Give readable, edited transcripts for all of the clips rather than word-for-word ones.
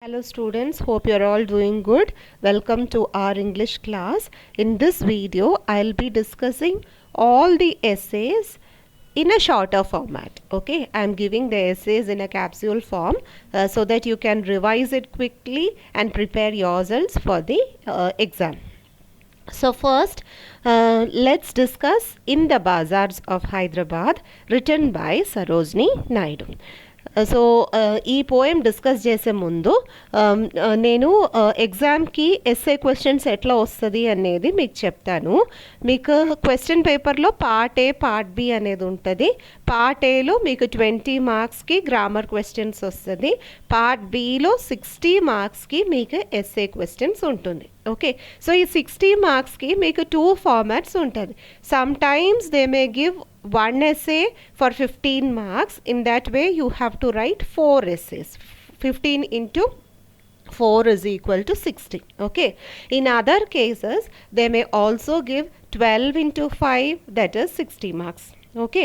Hello students, hope you're all doing good. Welcome to our English class. In this video, I'll be discussing all the essays in a shorter format. Okay, I'm giving the essays in a capsule form so that you can revise it quickly and prepare yourselves for the exam. So first, let's discuss In the Bazaars of Hyderabad, written by Sarojini Naidu. So ఈ poem discuss చేసే ముందు నేను ఎగ్జామ్కి SA questions ఎట్లా వస్తుంది అనేది మీకు చెప్తాను. మీకు క్వశ్చన్ పేపర్లో పార్ట్ ఏ పార్ట్ బి అనేది ఉంటుంది. పార్ట్ ఏలో మీకు 20 మార్క్స్కి గ్రామర్ క్వశ్చన్స్ వస్తుంది. పార్ట్ బిలో 60 మార్క్స్కి మీకు ఎస్ఏ క్వశ్చన్స్ ఉంటుంది. ఓకే, సో ఈ 60 మార్క్స్కి మీకు 2 ఫార్మాట్స్ ఉంటుంది. Some times they may give one essay for 15 marks. In that way you have to write 4 essays. 15 into 4 is equal to 60. Okay, in other cases they may also give 12 into 5, that is 60 marks. Okay,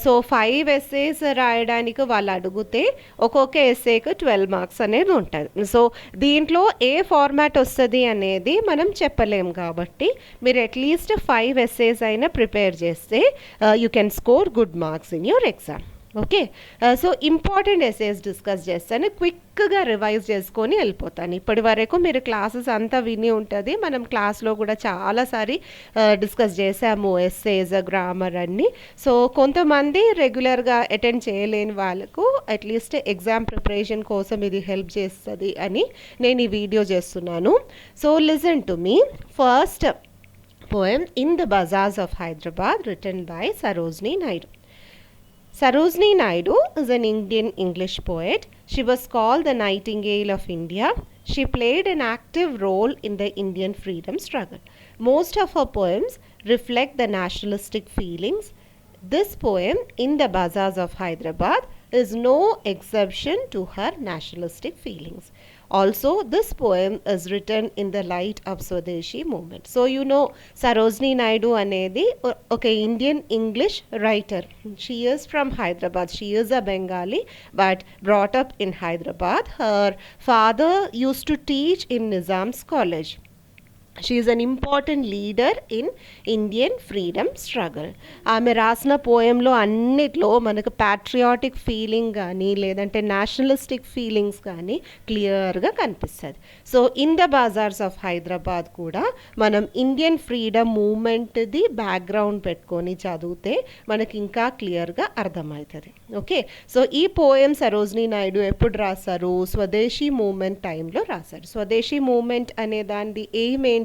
so 5 essays రాయడానికి వాళ్ళు అడిగితే ఒక్కొక్క ఎస్సేకి 12 marks అనేది ఉంటుంది. So దీంట్లో ఏ format వస్తుంది అనేది మనం చెప్పలేం కాబట్టి మీరు అట్లీస్ట్ 5 ఎస్సేస్ అయినా ప్రిపేర్ చేస్తే you can score good marks in your exam. Okay, so important essays discuss చేస్తాను, క్విక్గా రివైజ్ చేసుకొని వెళ్ళిపోతాను. ఇప్పటి వరకు మీరు క్లాసెస్ అంతా విని ఉంటుంది, మనం క్లాస్లో కూడా చాలాసారి డిస్కస్ చేసాము ఎస్సేస్, గ్రామర్ అన్నీ. సో కొంతమంది రెగ్యులర్గా అటెండ్ చేయలేని వాళ్ళకు అట్లీస్ట్ ఎగ్జామ్ ప్రిపరేషన్ కోసం ఇది హెల్ప్ చేస్తుంది అని నేను ఈ వీడియో చేస్తున్నాను. So listen to me. First poem in the bazaars of Hyderabad, written by Sarojini Naidu. Sarojini Naidu is an Indian English poet. She was called the Nightingale of India. She played an active role in the Indian freedom struggle. Most of her poems reflect the nationalistic feelings. This poem, In the Bazaars of Hyderabad, is no exception to her nationalistic feelings. Also, this poem is written in the light of Swadeshi movement. So, you know, Sarojini Naidu anedi okay, Indian English writer. She is from Hyderabad. She is a Bengali but brought up in Hyderabad. Her father used to teach in Nizam's college. She is an important leader in Indian freedom struggle. ఆమె రాసిన పోయంలో అన్నిట్లో మనకు patriotic feeling కానీ లేదంటే nationalistic feelings కానీ క్లియర్గా కనిపిస్తుంది. So in the bazaars of Hyderabad కూడా మనం ఇండియన్ ఫ్రీడమ్ మూమెంట్ది బ్యాక్గ్రౌండ్ పెట్టుకొని చదివితే మనకి ఇంకా క్లియర్గా అర్థమవుతుంది. ఓకే, సో ఈ పోయం సరోజిని నాయుడు ఎప్పుడు రాశారు? స్వదేశీ మూమెంట్ టైంలో రాశారు. స్వదేశీ మూమెంట్ అనే దాని ఎయిమ్ ఏంటి?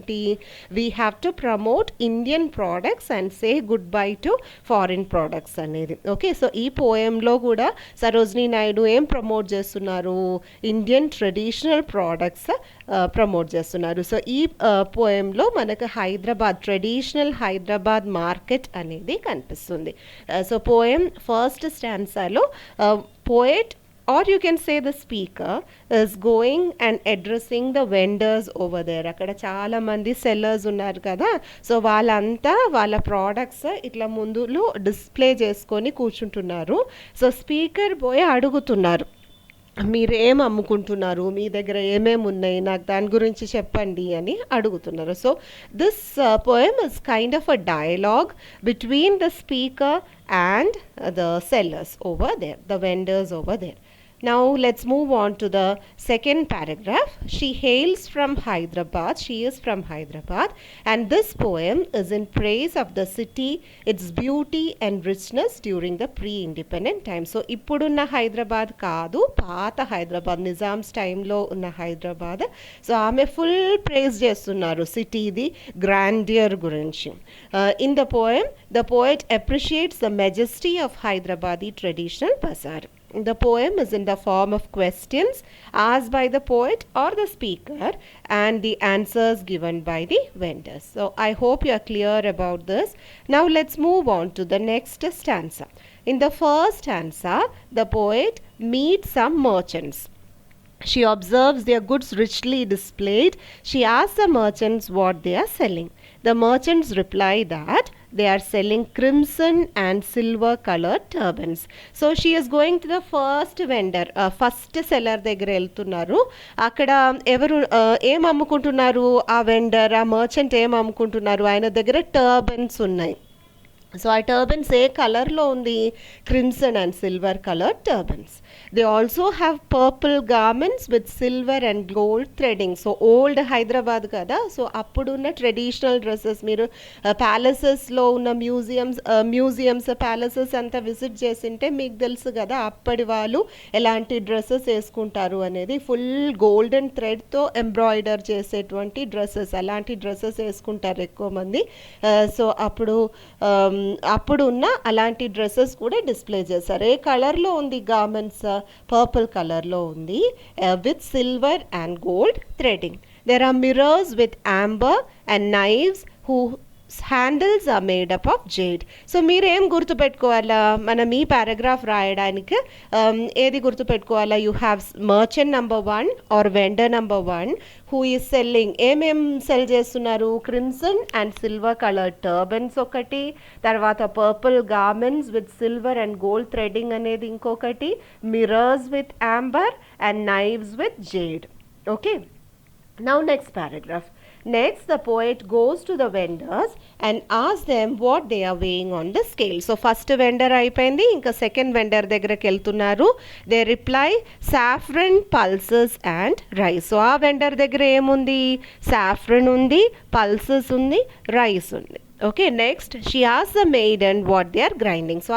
We have to promote Indian products and say goodbye to foreign products అనేది. ఓకే, సో ఈ పోయంలో కూడా సరోజిని నాయుడు ఏం ప్రమోట్ చేస్తున్నారు? ఇండియన్ ట్రెడిషనల్ ప్రోడక్ట్స్ ప్రమోట్ చేస్తున్నారు. సో ఈ పోయంలో మనకు హైదరాబాద్, ట్రెడిషనల్ హైదరాబాద్ మార్కెట్ అనేది కనిపిస్తుంది. సో పోయం ఫస్ట్ స్టాన్సాలో poet, or you can say the speaker, is going and addressing the vendors over there. అక్కడ చాలా మంది సెల్లర్స్ ఉన్నారు కదా, సో వాళ్ళంతా వాళ్ళ ప్రోడక్ట్స్ ఇట్లా ముందులో డిస్ప్లే చేసుకొని కూర్చుంటున్నారు. సో స్పీకర్ పోయి అడుగుతున్నారు, మీరు ఏం అమ్ముకుంటున్నారు, మీ దగ్గర ఏమేమి ఉన్నాయి, నాకు దాని గురించి చెప్పండి అని అడుగుతున్నారు. So this poem is kind of a dialogue between the speaker and the sellers over there, the vendors over there. Now let's move on to the second paragraph. She hails from Hyderabad. She is from Hyderabad, and this poem is in praise of the city, its beauty and richness during the pre-independent time. So ippudunna Hyderabad kaadu, paata Hyderabad, Nizam's time lo unna Hyderabad. So aame full praise chestunnaru city di grandeur gurinchi. In the poem, the poet appreciates the majesty of Hyderabadi traditional bazaar. The poem is in the form of questions asked by the poet or the speaker and the answers given by the vendors. So I hope you are clear about this. Now let's move on to the next stanza. In the first stanza, the poet meets some merchants. She observes their goods richly displayed. She asks the merchants what they are selling. The merchants reply that they are selling crimson and silver colored turbans. So she is going to the first vendor, first seller దగ్గర వెళ్తున్నారు. అక్కడ ఎవరు ఏం అమ్ముకుంటున్నారు, ఆ vendor, ఆ merchant ఏం అమ్ముకుంటున్నారు, ఆయన దగ్గర టర్బన్స్ ఉన్నాయి. సో ఆ టర్బన్స్ ఏ కలర్లో ఉంది, crimson and silver colour turbans. They also have purple garments with silver and gold threading. So old Hyderabad కదా, సో అప్పుడున్న ట్రెడిషనల్ డ్రెస్సెస్, మీరు ప్యాలెసెస్లో ఉన్న మ్యూజియమ్స్ ప్యాలెసెస్ అంతా విజిట్ చేసింటే మీకు తెలుసు కదా అప్పటి వాళ్ళు ఎలాంటి డ్రెస్సెస్ వేసుకుంటారు అనేది. ఫుల్ గోల్డెన్ థ్రెడ్తో ఎంబ్రాయిడర్ చేసేటువంటి డ్రెస్సెస్, అలాంటి డ్రెస్సెస్ వేసుకుంటారు ఎక్కువ మంది. సో అప్పుడు ఉన్న అలాంటి డ్రెస్సెస్ కూడా డిస్ప్లే చేశారు. ఏ కలర్లో ఉంది గార్మెంట్స్, పర్పుల్ కలర్లో ఉంది, with silver and gold threading. There are mirrors with amber and knives who handles are made up of jade. So మీరేం గుర్తుపెట్టుకోవాలా, మనం ఈ పారాగ్రాఫ్ రాయడానికి ఏది గుర్తుపెట్టుకోవాలా, you have merchant number 1 or vendor number 1 who is selling, ఏమేం సెల్ చేస్తున్నారు, crimson and silver colour turbans ఒకటి, తర్వాత purple garments with silver and gold threading అనేది ఇంకొకటి, mirrors with amber and knives with jade. Okay, now next paragraph. Next, the poet goes to the vendors and asks them what they are weighing on the scale. So, first vendor అయిపోయింది, ఇంకా second vendor దగ్గరికి వెళ్తున్నారు. They reply saffron, pulses and rice. So ఆ vendor దగ్గర ఏముంది, saffron ఉంది, pulses ఉంది, rice ఉంది. ఓకే, నెక్స్ట్ షీ ఆస్ the maiden what they are grinding. So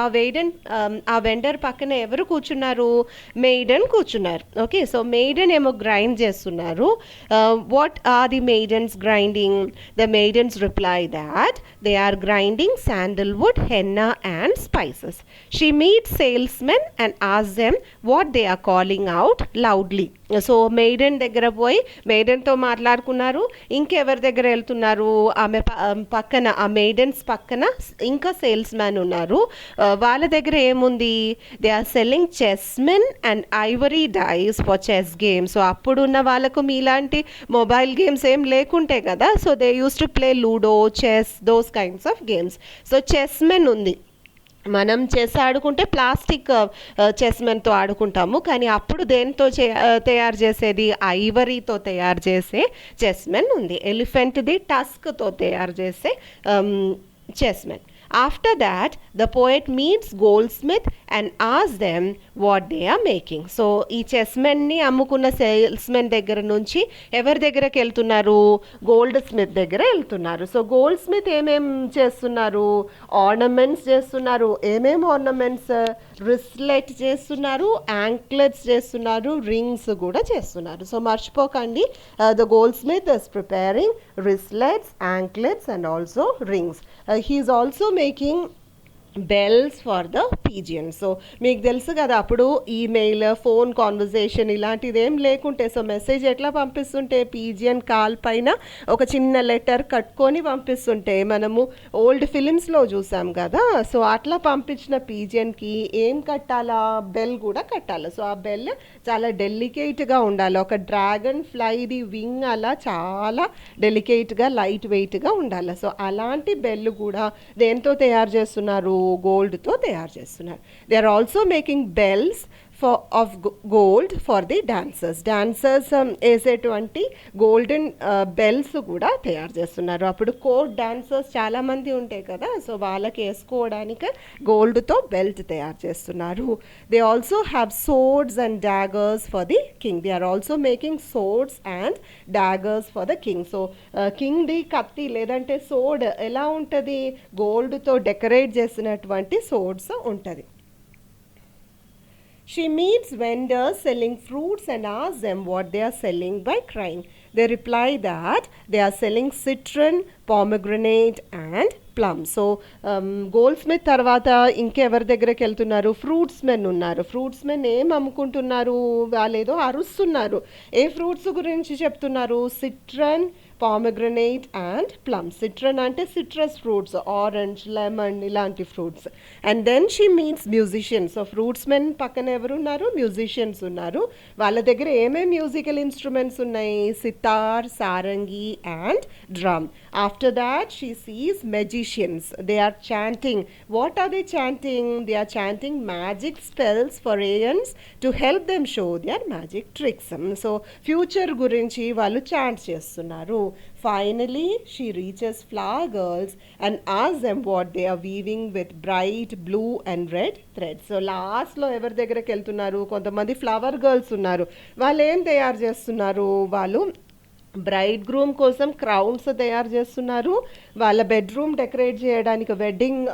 ఆ వెండర్ పక్కన ఎవరు కూర్చున్నారు, మెయిడన్ కూర్చున్నారు. ఓకే, సో మెయిడన్ ఏమో గ్రైండ్ చేస్తున్నారు. What are the maidens grinding? The maidens reply that they are grinding sandalwood, henna and spices. She meet salesmen and ఆస్ them what they are calling out loudly. So maiden దగ్గర పోయి మెయిడన్తో మాట్లాడుకున్నారు. ఇంకెవరి దగ్గర వెళ్తున్నారు, ఆమె పక్కన, ఆ మెయిడన్స్ పక్కన ఇంకా సేల్స్ మ్యాన్ ఉన్నారు. వాళ్ళ దగ్గర ఏముంది, they are selling chessmen and ivory dice for chess games. So అప్పుడున్న వాళ్ళకు మీలాంటి మొబైల్ గేమ్స్ ఏం లేకుంటే కదా, so they used to play ludo, chess, those kinds of games. So chessmen ఉంది, మనం చెస్ ఆడుకుంటే ప్లాస్టిక్ చెస్మెన్తో ఆడుకుంటాము, కానీ అప్పుడు దేంతో తయారు చేసేది, ఐవరీతో తయారు చేసే చెస్మెన్ ఉంది. ఎలిఫెంట్ది టస్క్తో తయారు చేసే చెస్మెన్. After that, the poet meets goldsmith and asks them what they are making. So ఈ చెస్మెన్ని అమ్ముకున్న సేల్స్మెన్ దగ్గర నుంచి ఎవరి దగ్గరకు వెళ్తున్నారు, గోల్డ్ స్మిత్ దగ్గర వెళ్తున్నారు. సో గోల్డ్ స్మిత్ ఏమేం చేస్తున్నారు, ఆర్నమెంట్స్ చేస్తున్నారు. ఏమేం ఆర్నమెంట్స్, రిస్లెట్ చేస్తున్నారు, యాంక్లెట్స్ చేస్తున్నారు, రింగ్స్ కూడా చేస్తున్నారు. సో మర్చిపోకండి, the goldsmith is preparing wristlets, anklets and also rings. He is also making bells for the pigeon. So మీకు తెలుసు కదా అప్పుడు ఈమెయిల్, ఫోన్ కాన్వర్జేషన్ ఇలాంటిది ఏం లేకుంటే, సో మెసేజ్ ఎట్లా పంపిస్తుంటే పీజియన్ కాల్ పైన ఒక చిన్న లెటర్ కట్టుకొని పంపిస్తుంటే మనము ఓల్డ్ ఫిలిమ్స్లో చూసాం కదా. సో అట్లా పంపించిన పీజియన్కి ఏం కట్టాలా, బెల్ కూడా కట్టాలి. సో ఆ బెల్ చాలా డెలికేట్గా ఉండాలి. ఒక డ్రాగన్ ఫ్లైది వింగ్ అలా చాలా డెలికేట్గా, లైట్ వెయిట్గా ఉండాలి. సో అలాంటి బెల్ కూడా దేంతో తయారు చేస్తున్నారు, గోల్డ్తో తయారు చేస్తున్నారు. They are also making bells of gold for the dancers. Dancers వేసేటువంటి గోల్డెన్ బెల్స్ కూడా తయారు చేస్తున్నారు. అప్పుడు కోర్ట్ డాన్సర్స్ చాలామంది ఉంటాయి కదా, సో వాళ్ళకి వేసుకోవడానికి గోల్డ్తో బెల్ట్ తయారు చేస్తున్నారు. They also have swords and daggers for the king. They are also making swords and daggers for the king. So కింగ్ది కత్తి లేదంటే సోర్డ్ ఎలా ఉంటుంది, గోల్డ్తో డెకరేట్ చేసినటువంటి సోర్డ్స్ ఉంటుంది. She meets vendors selling fruits and asks them what they are selling by crying. They reply that they are selling citron, pomegranate and plum. So gold Smith తర్వాత ఇంకెవరి దగ్గరికి వెళ్తున్నారు, ఫ్రూట్స్ మెన్ ఉన్నారు. Fruits men ఏం అమ్ముకుంటున్నారు, వాళ్ళు ఏదో అరుస్తున్నారు. ఏ ఫ్రూట్స్ గురించి చెప్తున్నారు, Citroën, pomegranate and plum. Citron ante citrus fruits, orange, lemon, ilanti fruits. And then she meets musicians. So fruits men పక్కన ఎవరు ఉన్నారు, మ్యూజిషియన్స్ ఉన్నారు. వాళ్ళ దగ్గర ఏమేమి మ్యూజికల్ ఇన్స్ట్రుమెంట్స్ ఉన్నాయి, sitar, sarangi and drum. After that she sees magicians. They are chanting. What are they chanting? They are chanting magic spells for aliens to help them show their magic tricks. So future గురించి వాళ్ళు chant చేస్తున్నారు. Finally she reaches flower girls and asks them what they are weaving with bright blue and red threads. So last లో ఎవరి దగ్గరికి వెళ్తున్నారు, కొంతమంది flower girls ఉన్నారు. వాళ్ళు ఏం తయారు చేస్తున్నారు, వాళ్ళు బ్రైడ్ గ్రూమ్ కోసం క్రౌన్స్ తయారు చేస్తున్నారు. వాళ్ళ బెడ్రూమ్ డెకరేట్ చేయడానికి, వెడ్డింగ్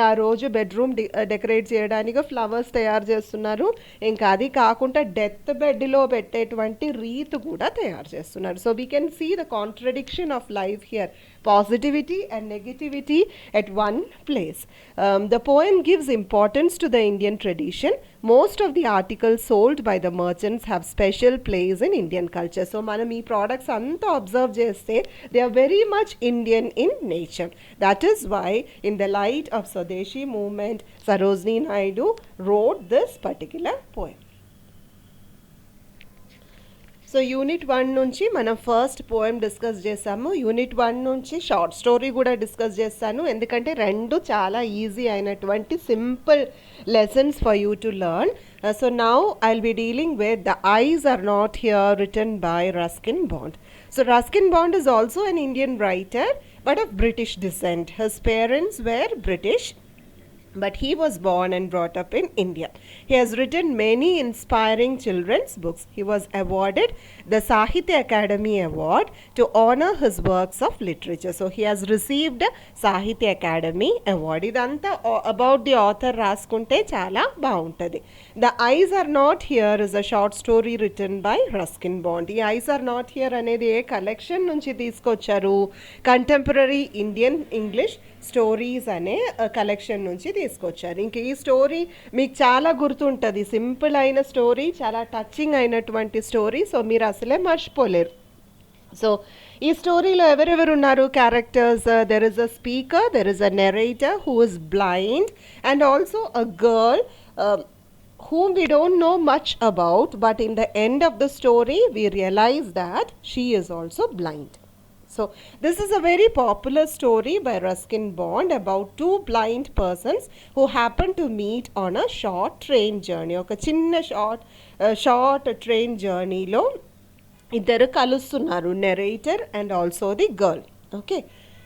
ఆ రోజు బెడ్రూమ్ డెకరేట్ చేయడానికి ఫ్లవర్స్ తయారు చేస్తున్నారు. ఇంకా అది కాకుండా డెత్ బెడ్లో పెట్టేటువంటి రీత్ కూడా తయారు చేస్తున్నారు. So we can see the contradiction of life here, positivity and negativity at one place. The poem gives importance to the Indian tradition. Most of the articles sold by the merchants have special place in Indian culture. So manam ee products anta observe cheste, they are very much Indian in nature. That is why in the light of Swadeshi movement, Sarojini Naidu wrote this particular poem. So unit 1 నుంచి మనం first poem discuss చేసాము. Unit 1 నుంచి short story కూడా discuss చేస్తాను, ఎందుకంటే రెండు చాలా easy అయినటువంటి simple lessons for you to learn. So now I will be dealing with the eyes are not here, written by Ruskin Bond. So Ruskin Bond is also an Indian writer but of British descent. His parents were British, but he was born and brought up in India. He has written many inspiring children's books. He was awarded the Sahitya Academy Award to honor his works of literature. So he has received the Sahitya Academy Award. Idantha about the author raskunte chala bauntadi. The Eyes Are Not Here is a short story written by Ruskin Bond. The Eyes Are Not Here anedi a collection nunchi teeskocharu, contemporary Indian English stories అనే collection నుంచి తీసుకొచ్చారు. ఇంక ఈ story మీకు చాలా గుర్తుంటుంది, simple అయిన story, చాలా టచింగ్ అయినటువంటి స్టోరీ. సో మీరు అసలే మర్చిపోలేరు. సో ఈ స్టోరీలో ఎవరెవరు ఉన్నారు characters? There is a speaker, there is a narrator who is blind, and also a girl whom we don't know much about, but in the end of the story we realize that she is also blind. So this is a very popular story by Ruskin Bond about two blind persons who happen to meet on a short train journey. Oka chinna short train journey lo iddaru kalustunnaru, narrator and also the girl. Okay,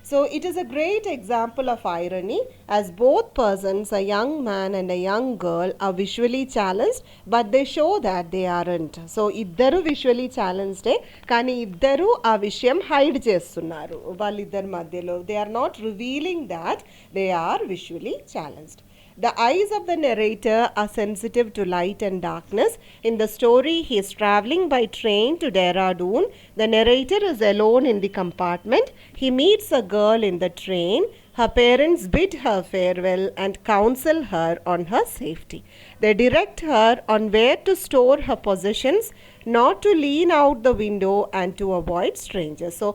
so it is a great example of irony, as both persons, a young man and a young girl, are visually challenged, but they show that they aren't. So iddaru visually challenged kani iddaru aa vishayam hide chestunnaru valliddaru madhyalo. They are not revealing that they are visually challenged. The eyes of the narrator are sensitive to light and darkness. In the story, he is travelling by train to Dehradun. The narrator is alone in the compartment. He meets a girl in the train. Her parents bid her farewell and counsel her on her safety. They direct her on where to store her possessions, not to lean out the window and to avoid strangers. So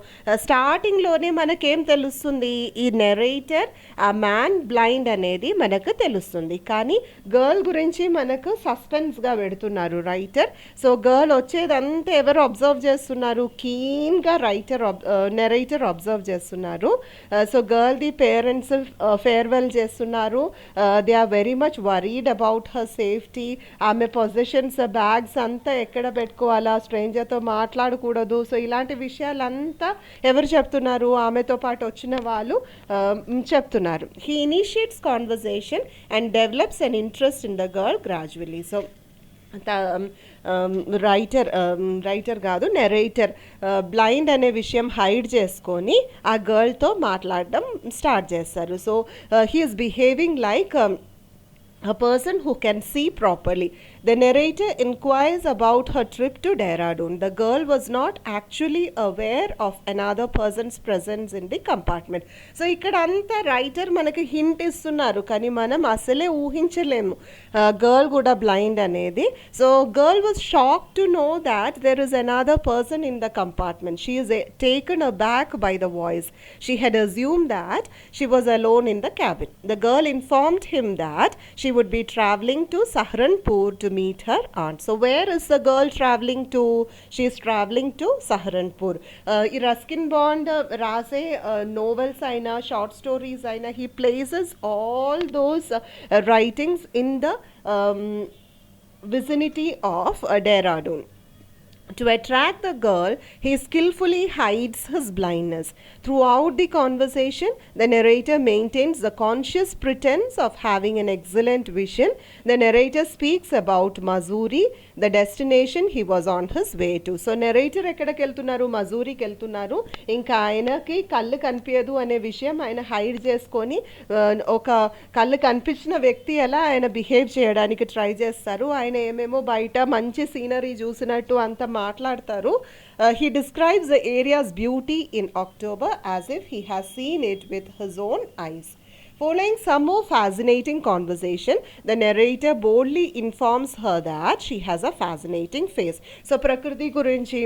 starting లోనే మనకేం తెలుస్తుంది, ఈ narrator ఆ man blind అనేది మనకు తెలుస్తుంది, కానీ girl గురించి మనకు సస్పెన్స్గా పెడుతున్నారు రైటర్. సో గర్ల్ వచ్చేదంతా ఎవరు అబ్జర్వ్ చేస్తున్నారు, కీన్గా నెరేటర్ అబ్జర్వ్ చేస్తున్నారు. సో గర్ల్ ది పేరెంట్స్ ఫేర్వెల్ చేస్తున్నారు. They are very much worried about her safety. ఆమె పొజిషన్స్ బ్యాగ్స్ అంతా ఎక్కడ పెట్టుకోవాలా, స్ట్రేంజర్తో మాట్లాడకూడదు. సో ఇలాంటి విషయాలంతా ఎవరు చెప్తున్నారు, ఆమెతో పాటు వచ్చిన వాళ్ళు చెప్తున్నారు. He initiates conversation and develops an interest in the girl gradually. So writer కాదు నెరేటర్ బ్లైండ్ అనే విషయం హైడ్ చేసుకొని ఆ గర్ల్తో మాట్లాడడం స్టార్ట్ చేస్తారు. So he is behaving like a person who can see properly. The narrator inquires about her trip to Dehradun. The girl was not actually aware of another person's presence in the compartment. So ఇక్కడ అంతా writer మనకి hint ఇస్తున్నారు, కానీ మనం అసలే ఊహించలేము girl కూడా blind అనేది. So girl was shock to know that there is another person in the compartment. She is taken aback by the voice. She had assumed that she was alone in the cabin. The girl informed him that she would be traveling to Saharanpur to meet her aunt. So where is the girl traveling to? She is traveling to Saharanpur. ఈ Ruskin bond రాసే novels అయినా short stories అయినా, he places all those writings in the vicinity of Dehradun. To attract the girl, he skillfully hides his blindness. Throughout the conversation, the narrator maintains the conscious pretense of having an excellent vision. The narrator speaks about Missouri, the destination he was on his way to. So narrator ఎక్కడికి వెళ్తున్నారు? మజూరికి వెళ్తున్నారు. ఇంకా ఆయనకి కళ్ళు కనిపించదు అనే విషయం ఆయన హైడ్ చేసుకొని ఒక కళ్ళు కనిపించిన వ్యక్తి ఎలా ఆయన బిహేవ్ చేయడానికి ట్రై చేస్తారు. ఆయన ఏమేమో బయట మంచి సీనరీ చూసినట్టు అంత మాట్లాడతారు. He describes the area's beauty in October as if he has seen it with his own eyes. Following some more fascinating conversation, the narrator boldly informs her that she has a fascinating face. So prakriti gurinchi,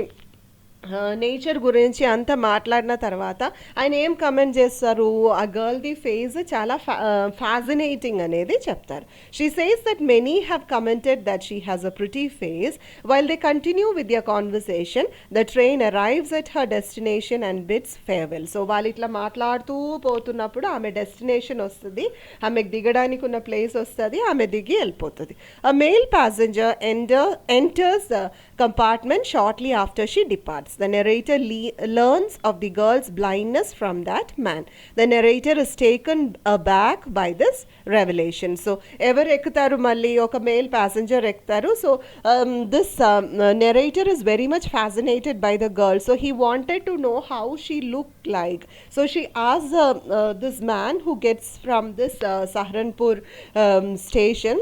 nature గురించి అంతా మాట్లాడిన తర్వాత ఆయన ఏం comment చేస్తారు? ఆ గర్ల్ది face చాలా fascinating అనేది చెప్తారు. She says that many have commented that she has a pretty face. While they continue with their conversation, the train arrives at her destination and bids farewell. So వాళ్ళు ఇట్లా మాట్లాడుతూ పోతున్నప్పుడు ఆమె డెస్టినేషన్ వస్తుంది, ఆమెకు దిగడానికి ఉన్న ప్లేస్ వస్తుంది, ఆమె దిగి వెళ్ళిపోతుంది. A male passenger enters the compartment shortly after she departs. The narrator learns of the girl's blindness from that man. The narrator is taken aback by this revelation. So ever ektaru malli oka male passenger ektaru. So this narrator is very much fascinated by the girl. So he wanted to know how she looked like. So she asks this man who gets from this Saharanpur station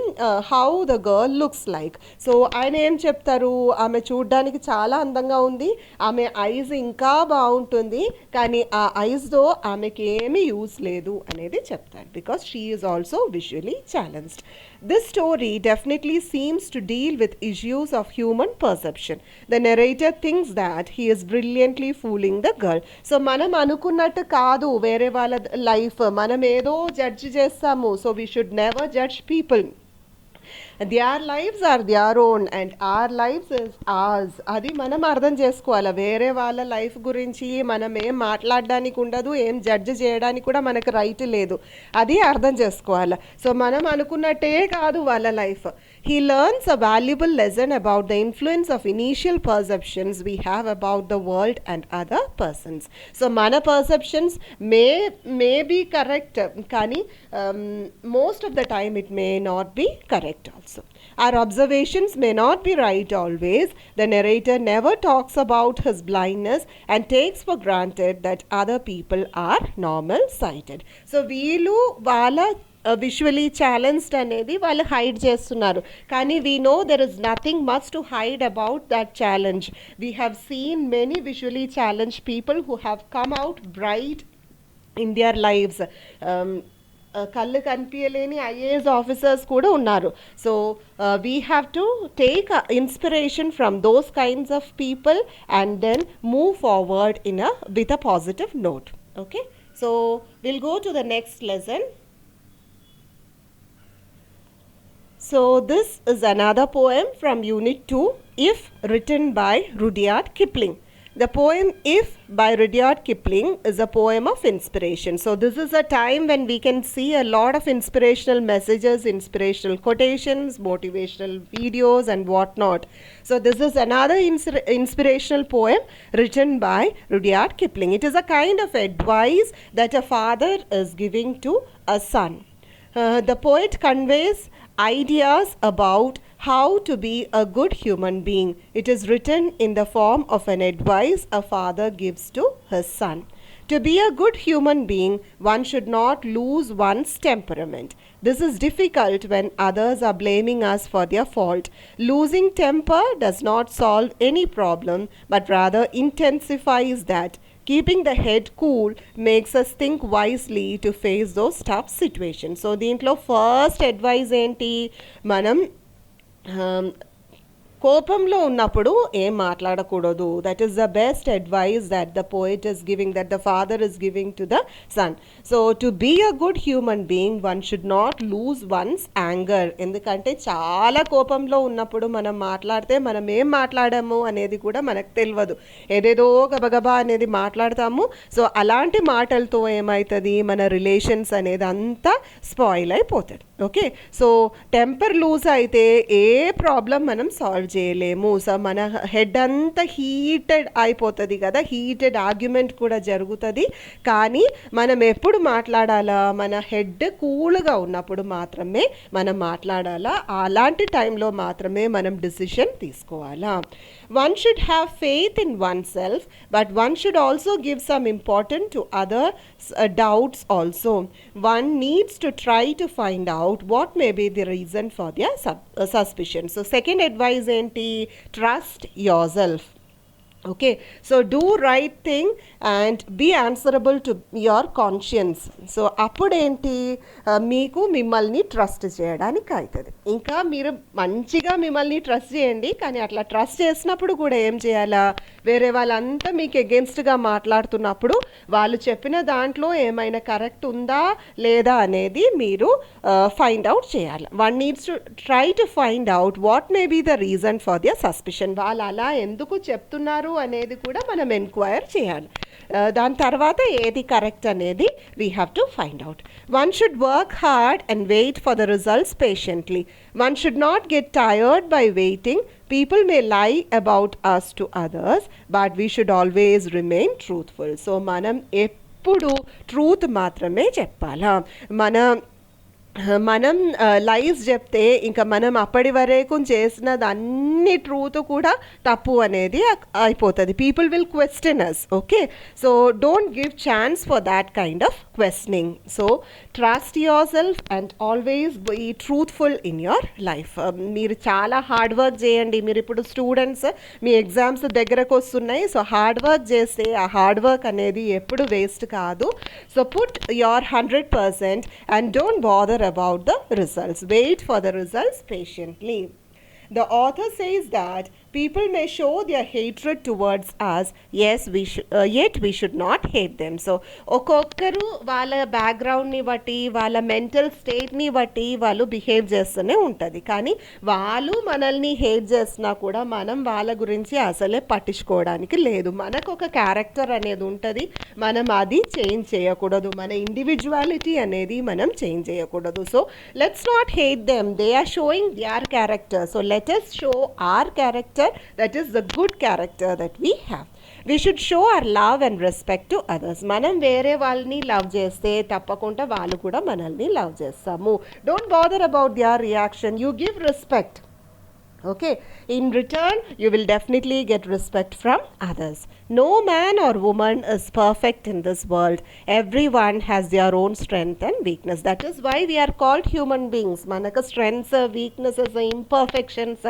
how the girl looks like. So ఆయన ఏం చెప్తారు? ఆమె చూడ్డానికి చాలా అందంగా ఉంది, ఆమె eyes ఇంకా బాగుంటుంది, కానీ ఆ ఐజ్తో ఆమెకి ఏమీ యూస్ లేదు అనేది చెప్తారు. Because she is also visually challenged. This story definitely seems to deal with issues of human perception. The narrator thinks that he is brilliantly fooling the girl. So మనం అనుకున్నట్టు కాదు వేరే వాళ్ళ లైఫ్, మనం ఏదో జడ్జ్ చేస్తాము. So we should never judge people. their lives are their own and our lives is ours. అది మనం అర్థం చేసుకోవాలి. వేరే వాళ్ళ లైఫ్ గురించి మనం ఏం మాట్లాడడానికి ఉండదు, ఏం జడ్జ్ చేయడానికి కూడా మనకు రైట్ లేదు, అది అర్థం చేసుకోవాలి. సో మనం అనుకున్నట్టే కాదు వాళ్ళ life. He learns a valuable lesson about the influence of initial perceptions we have about the world and other persons. So mana perceptions may be correct, kani most of the time it may not be correct also. Our observations may not be right always. The narrator never talks about his blindness and takes for granted that other people are normal sighted. So veelu vala visually challenged అనేది వాళ్ళు hide చేస్తున్నారు. కానీ we know there is nothing much to hide about that challenge. We have seen many visually challenge people who have come out bright in their lives. కళ్ళు కనిపించలేని IAS officers కూడా ఉన్నారు. So we have to take inspiration from those kinds of people and then move forward with a positive note. Okay, so will go to the next lesson. So this is another poem from Unit 2, If, written by Rudyard Kipling. The poem If by Rudyard Kipling is a poem of inspiration. So this is a time when we can see a lot of inspirational messages, inspirational quotations, motivational videos and whatnot. So this is another inspirational poem written by Rudyard Kipling. It is a kind of advice that a father is giving to a son. The poet conveys ideas about how to be a good human being. It is written in the form of an advice a father gives to his son. To be a good human being, one should not lose one's temperament. This is difficult when others are blaming us for their fault. Losing temper does not solve any problem, but rather intensifies that. Keeping the head cool makes us think wisely to face those tough situations. So దీంట్లో first advice ఏంటి, మనం కోపంలో ఉన్నప్పుడు ఏం మాట్లాడకూడదు. That is the best advice that the poet is giving, that the father is giving to the son. So to be a good human being one should not lose one's anger. ఎందుకంటే చాలా కోపంలో ఉన్నప్పుడు మనం మాట్లాడితే మనం ఏం మాట్లాడాము అనేది కూడా మనకు తెలియదు, ఏదేదో గబగబా అనేది మాట్లాడతాము. సో అలాంటి మాటలతో ఏమవుతుంది, మన రిలేషన్స్ అనేది అంతా స్పాయిల్ అయిపోతుంది. ఓకే, సో టెంపర్ లూజ్ అయితే ఏ ప్రాబ్లం మనం సాల్వ్ చేయలేము. సో మన హెడ్ అంతా హీటెడ్ అయిపోతుంది కదా, హీటెడ్ ఆర్గ్యుమెంట్ కూడా జరుగుతుంది. కానీ మనం ఎప్పుడు మాట్లాడాలా, మన హెడ్ కూల్గా ఉన్నప్పుడు మాత్రమే మనం మాట్లాడాలా, అలాంటి టైంలో మాత్రమే మనం డిసిషన్ తీసుకోవాలా. One should have faith in oneself, but one should also give some importance to other doubts also. One needs to try to find out what may be the reason for their suspicion. So second advice enti, trust yourself. Okay, so do right thing and be answerable to your conscience. So అప్పుడేంటి, మీకు మిమ్మల్ని trust చేయడానికి అవుతుంది. ఇంకా మీరు మంచిగా మిమ్మల్ని trust చేయండి, కానీ అట్లా ట్రస్ట్ చేసినప్పుడు కూడా ఏం చేయాలా, వేరే వాళ్ళంతా మీకు ఎగెన్స్ట్గా మాట్లాడుతున్నప్పుడు వాళ్ళు చెప్పిన దాంట్లో ఏమైనా కరెక్ట్ ఉందా లేదా అనేది మీరు ఫైండ్ అవుట్ చేయాలి. One needs to try to find out what may be the reason for their suspicion. వాళ్ళు అలా ఎందుకు చెప్తున్నారు అనేది కూడా మనం ఎంక్వైర్ చేయాలి. దాని తర్వాత ఏది కరెక్ట్ అనేది we have to find out. One should work hard and wait for the results patiently. One should not get tired by waiting. People may lie about us to others, but we should always remain truthful. So మనం ఎప్పుడు truth మాత్రమే చెప్పాలా. మనం లైస్ చెప్తే ఇంకా మనం అప్పటి వరకు చేసినది అన్ని ట్రూత్ కూడా తప్పు అనేది అయిపోతుంది. People will question us. Okay, so don't give chance for that kind of questioning. So trust yourself and always be truthful in your life. మీరు చాలా హార్డ్ వర్క్ చేయండి. మీరు ఇప్పుడు స్టూడెంట్స్, మీ ఎగ్జామ్స్ దగ్గరకు వస్తున్నాయి. సో హార్డ్ వర్క్ చేస్తే ఆ hard work అనేది ఎప్పుడు వేస్ట్ కాదు. So put your 100% and don't bother about the results. Wait for the results patiently. The author says that people may show their hatred towards us, yes yet we should not hate them. So ఒక్కొక్కరు వాళ్ళ బ్యాక్గ్రౌండ్ని బట్టి, వాళ్ళ mental స్టేట్ని బట్టి వాళ్ళు behave చేస్తూనే ఉంటుంది. కానీ వాళ్ళు మనల్ని హేట్ చేసినా కూడా మనం వాళ్ళ గురించి అసలే పట్టించుకోవడానికి లేదు. మనకు ఒక క్యారెక్టర్ అనేది ఉంటుంది, మనం అది చేంజ్ చేయకూడదు. మన ఇండివిజువాలిటీ అనేది మనం చేంజ్ చేయకూడదు. So let's not hate them, they are showing their character. So let us show our character, that is the good character that we have. We should show our love and respect to others. మనం వేరే వాళ్ళని love చేస్తే తప్పకుండా వాళ్ళు కూడా మనల్ని love చేస్తాము. Don't bother about their reaction. You give respect. Okay, in return you will definitely get respect from others. No man or woman is perfect in this world. Everyone has their own strength and weakness. That is why we are called human beings. మనకు strengths, weaknesses, imperfections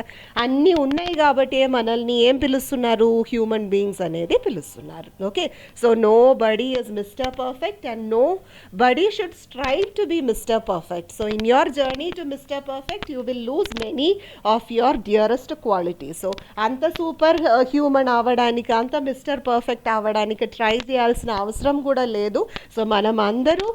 అన్నీ ఉన్నాయి కాబట్టి మనల్ని ఏం పిలుస్తున్నారు, human beings అనేది పిలుస్తున్నారు. Okay, so nobody is Mr. Perfect and nobody should strive to be Mr. Perfect. So in your journey to Mr. Perfect you will lose many of your dearest quality. So అంత super human అవ్వడానికి, అంత mister perfect అవ్వడానికి try చేయాల్సిన అవసరం కూడా లేదు. So మనం అందరూ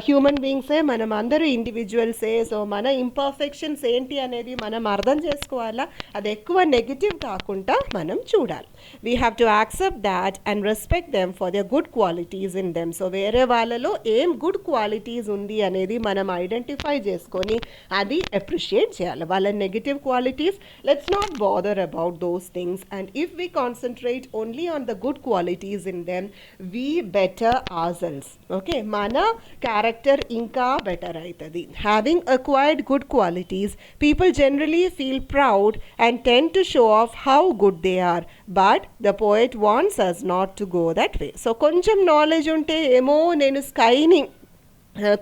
హ్యూమన్ బీయింగ్సే, మనం అందరూ ఇండివిజువల్సే. సో మన ఇంపర్ఫెక్షన్స్ ఏంటి అనేది మనం అర్థం చేసుకోవాలా. అది ఎక్కువ నెగిటివ్ కాకుండా మనం చూడాలి. We have to accept that and respect them for their good qualities in them. So వేరే వాళ్ళలో ఏం గుడ్ క్వాలిటీస్ ఉంది అనేది మనం ఐడెంటిఫై చేసుకొని అది అప్రిషియేట్ చేయాలి. వాళ్ళ negative qualities Let's not bother about those things, and if we concentrate only on the good qualities in them, we better ourselves. Okay, mana character inka better aitadi. Having acquired good qualities, people generally feel proud and tend to show off how good they are, but the poet wants us not to go that way. So కొంచెం knowledge ఉంటే ఏమో నేను స్కైని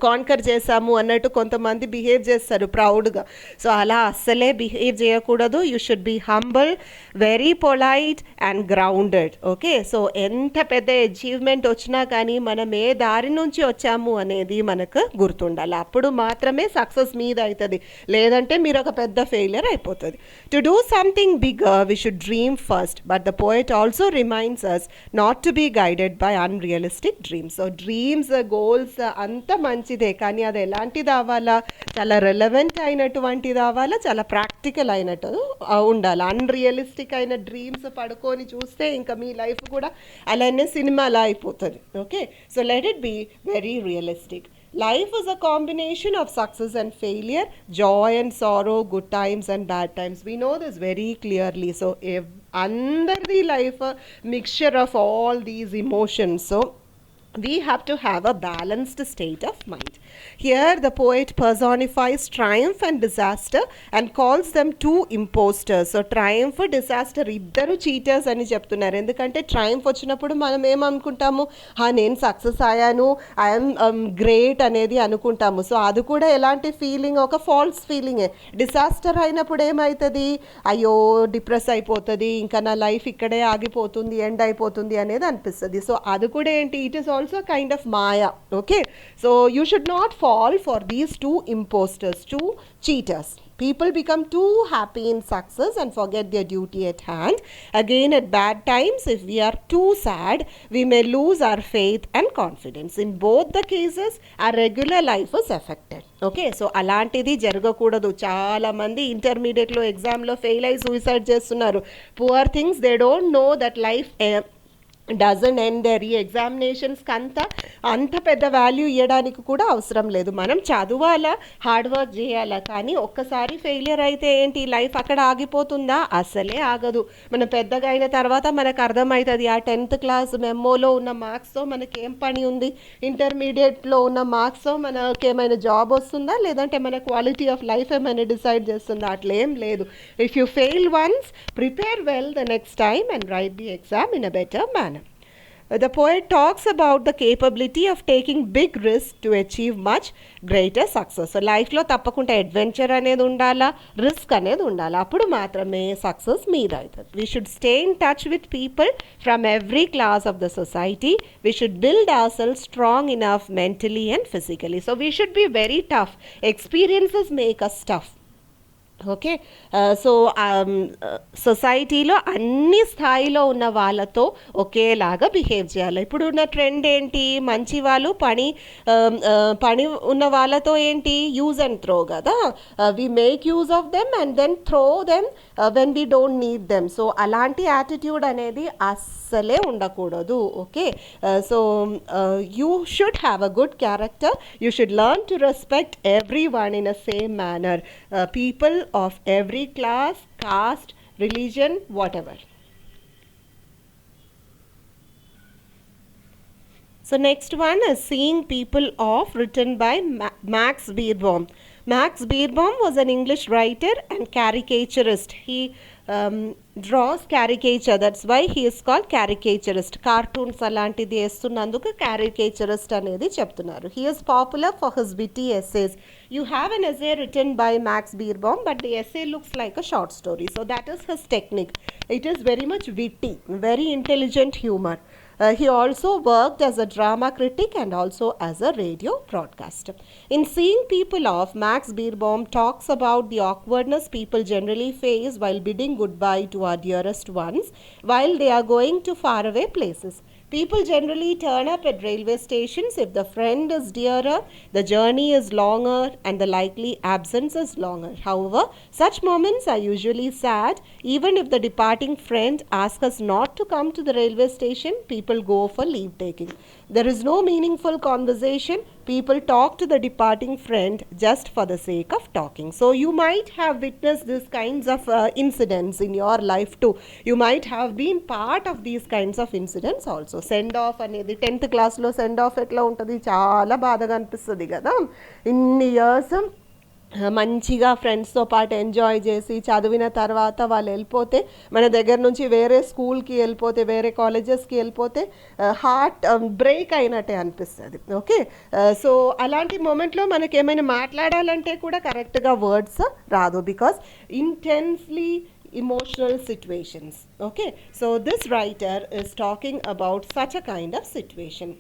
conquer చేసాము అన్నట్టు కొంతమంది behave చేస్తారు ప్రౌడ్గా. So అలా అస్సలే బిహేవ్ చేయకూడదు. You should be humble, very polite and grounded. Okay, so ఎంత పెద్ద అచీవ్మెంట్ వచ్చినా కానీ మనం ఏ దారి నుంచి వచ్చాము అనేది మనకు గుర్తుండాలి. అప్పుడు మాత్రమే సక్సెస్ మీద అవుతుంది, లేదంటే మీరు ఒక పెద్ద ఫెయిలియర్ అయిపోతుంది. To do something bigger we should dream first, but the poet also reminds us not to be guided by unrealistic dreams. So dreams, goals అంత మంచిదే, కానీ అది ఎలాంటిది అవ్వాలా, చాలా రెలవెంట్ అయినటువంటిది అవ్వాలా, చాలా ప్రాక్టికల్ అయినట్టు ఉండాలి. అన్రియలిస్టిక్ అయిన డ్రీమ్స్ పడుకొని చూస్తే ఇంకా మీ లైఫ్ కూడా అలానే సినిమాలా అయిపోతుంది. Okay, so let it be very realistic. Life is a combination of success and failure, joy and sorrow, good times and bad times. We know this very clearly. So if under the life a mixture of all these emotions, so we have to have a balanced state of mind. Here the poet personifies triumph and disaster and calls them two imposters. So triumph, disaster ఇద్దరు cheaters అని చెప్తున్నారు. ఎందుకంటే Triumph వచ్చినప్పుడు మనం ఏమనుకుంటాము, నేను success అయ్యాను, I'm great అనేది అనుకుంటాము. సో అది కూడా ఎలాంటి ఫీలింగ్, ఒక ఫాల్స్ ఫీలింగే. డిసాస్టర్ అయినప్పుడు ఏమవుతుంది, అయ్యో డిప్రెస్ అయిపోతుంది, ఇంకా నా లైఫ్ ఇక్కడే ఆగిపోతుంది, ఎండ్ అయిపోతుంది అనేది అనిపిస్తుంది. సో అది కూడా ఏంటి, it is also kind of Maya. Okay, so you should not fall for these two imposters, two cheaters. People become too happy in success and forget their duty at hand. Again, at bad times, if we are too sad, we may lose our faith and confidence. In both the cases, our regular life is affected. Okay, so అలాంటిది జరగకూడదు. చాలా మంది ఇంటర్మీడియట్లో ఎగ్జామ్లో fail అయ్యి suicide చేస్తున్నారు. Poor things, they don't know that life doesn't end there. ఈ ఎగ్జామినేషన్స్కి అంత పెద్ద వాల్యూ ఇవ్వడానికి కూడా అవసరం లేదు. మనం చదవాలా, హార్డ్ వర్క్ చేయాలా, కానీ ఒక్కసారి ఫెయిలియర్ అయితే ఏంటి, లైఫ్ అక్కడ ఆగిపోతుందా? అసలే ఆగదు. మనం పెద్దగా అయిన తర్వాత మనకు అర్థమవుతుంది, ఆ 10th క్లాస్ మెమోలో ఉన్న మార్క్స్తో మనకేం పని ఉంది, ఇంటర్మీడియట్లో ఉన్న మార్క్స్తో మనకేమైనా జాబ్ వస్తుందా, లేదంటే మన క్వాలిటీ ఆఫ్ లైఫ్ ఏమైనా డిసైడ్ చేస్తుందా? అట్లేం లేదు. If you fail once, prepare well the next time and write the exam in a better manner. The poet talks about the capability of taking big risks to achieve much greater success. So లైఫ్లో తప్పకుండా adventure అనేది ఉండాలా, risk అనేది ఉండాలి, అప్పుడు మాత్రమే success మీద అవుతుంది. We should stay in touch with people from every class of the society. We should build ourselves strong enough mentally and physically. So we should be very tough. Experiences make us tough. Okay, so సొసైటీలో అన్ని స్థాయిలో ఉన్న వాళ్ళతో ఒకేలాగా behave చేయాలి. ఇప్పుడు ఉన్న trend ఏంటి, మంచి వాళ్ళు పని ఉన్న వాళ్ళతో ఏంటి, యూజ్ అండ్ త్రో కదా. We make use of them and then throw them when we don't need them. So అలాంటి యాటిట్యూడ్ అనేది అస్సలే ఉండకూడదు. Okay, so you should have a good character. You should learn to respect everyone in a same manner, people of every class, caste, religion, whatever. So next one is Seeing People Off, written by Max Beerbohm. Max Beerbohm was an English writer and caricaturist. He draws caricature, that's why he is called caricaturist. Cartoons అలాంటిది వేస్తున్నందుకు caricaturist అనేది చెప్తున్నారు. He is popular for his witty essays. You have an essay written by Max Beerbohm, but the essay looks like a short story. So that is his technique. It is very much witty, very intelligent humor. He also worked as a drama critic and also as a radio broadcaster. In Seeing People Off, Max Beerbohm talks about the awkwardness people generally face while bidding goodbye to our dearest ones while they are going to faraway places. People generally turn up at railway stations if the friend is dearer, the journey is longer, and the likely absence is longer. However, such moments are usually sad. Even if the departing friend asks us not to come to the railway station, people go for leave taking. There is no meaningful conversation, people talk to the departing friend just for the sake of talking. So you might have witnessed these kinds of incidents in your life too. You might have been part of these kinds of incidents also. Send off అనేది 10th క్లాస్లో send off ఎట్లా ఉంటుంది, చాలా బాధగా అనిపిస్తుంది కదా. ఇన్ని years మంచిగా ఫ్రెండ్స్తో పాటు ఎంజాయ్ చేసి చదివిన తర్వాత వాళ్ళు వెళ్ళిపోతే, మన దగ్గర నుంచి వేరే స్కూల్కి వెళ్ళిపోతే, వేరే కాలేజెస్కి వెళ్ళిపోతే హార్ట్ బ్రేక్ అయినట్టే అనిపిస్తుంది. ఓకే, సో అలాంటి మూమెంట్లో మనకి ఏమైనా మాట్లాడాలంటే కూడా కరెక్ట్గా వర్డ్స్ రాదు, because intensely emotional situations. Okay, so this writer is talking about such a kind of situation.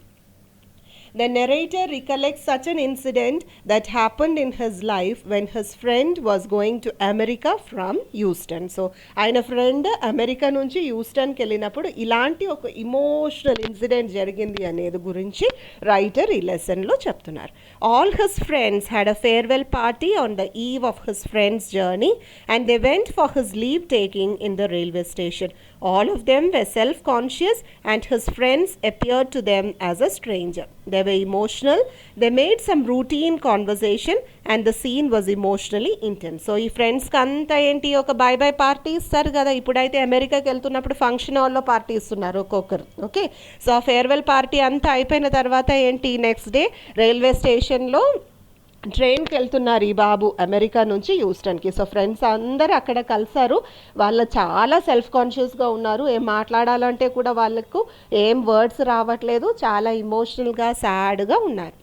The narrator recollects such an incident that happened in his life when his friend was going to America from Houston. So, ఆయన friend America నుంచి హ్యూస్టన్కి వెళ్ళినప్పుడు ఇలాంటి ఒక emotional incident జరిగింది అనేది గురించి writer ఈ లెసన్లో చెప్తున్నారు. All his friends had a farewell party on the eve of his friend's journey and they went for his leave taking in the railway station. All of them were self-conscious and his friends appeared to them as a stranger. They were emotional. They made some routine conversation and the scene was emotionally intense. So ఈ ఫ్రెండ్స్కి అంతా ఏంటి, ఒక bye bye party ఇస్తారు కదా, ఇప్పుడైతే అమెరికాకి వెళ్తున్నప్పుడు ఫంక్షన్ హాల్లో పార్టీ ఇస్తున్నారు ఒక్కొక్కరు. ఓకే, సో ఆ ఫేర్వెల్ పార్టీ అంతా అయిపోయిన తర్వాత ఏంటి, నెక్స్ట్ డే రైల్వే స్టేషన్లో ట్రైన్కి వెళ్తున్నారు ఈ బాబు అమెరికా నుంచి హ్యూస్టన్కి. సో ఫ్రెండ్స్ అందరూ అక్కడ కలిసారు. వాళ్ళు చాలా సెల్ఫ్ కాన్షియస్గా ఉన్నారు. ఏం మాట్లాడాలంటే కూడా వాళ్ళకు ఏం వర్డ్స్ రావట్లేదు, చాలా ఇమోషనల్గా సాడ్గా ఉన్నారు.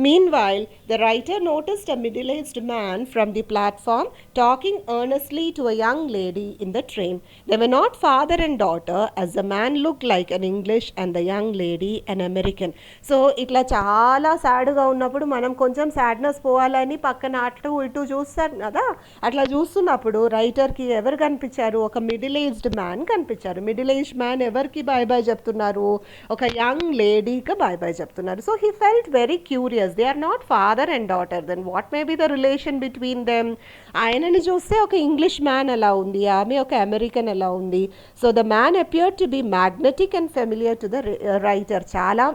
Meanwhile, the writer noticed a middle-aged man from the platform talking earnestly to a young lady in the train. They were not father and daughter, as the man looked like an English and the young lady an American. So, ఇట్లా చాలా సాడ్గా ఉన్నప్పుడు మనం కొంచెం sadness పోవాలని పక్కన అటు ఇటు చూస్తారు కదా. అట్లా చూస్తున్నప్పుడు రైటర్కి ఎవరు కనిపించారు, ఒక మిడిల్ ఏజ్డ్ మ్యాన్ కనిపించారు. మిడిల్ ఏజ్డ్ మ్యాన్ ఎవరికి బాయ్ బాయ్ చెప్తున్నారు, ఒక యంగ్ లేడీకి బాయ్ బాయ్ చెప్తున్నారు. So he felt very curious. They are not father and daughter, then what may be the relation between them? ఆయనని చూస్తే ఒక ఇంగ్లీష్ మ్యాన్ ఎలా ఉంది, ఆమె ఒక అమెరికన్ ఎలా ఉంది. So the man appeared to be magnetic and familiar to the writer. చాలా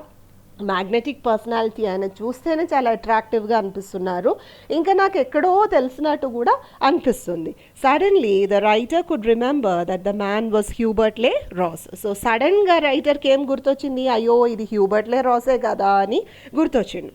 మ్యాగ్నెటిక్ పర్సనాలిటీ, ఆయన చూస్తేనే చాలా అట్రాక్టివ్గా అనిపిస్తున్నారు, ఇంకా నాకు ఎక్కడో తెలిసినట్టు కూడా అనిపిస్తుంది. Suddenly the writer could remember that the man was Hubert Le Ros. So సడన్గా రైటర్కి ఏం గుర్తొచ్చింది, అయ్యో ఇది హ్యూబర్ట్ లే రాసే కదా అని గుర్తొచ్చింది.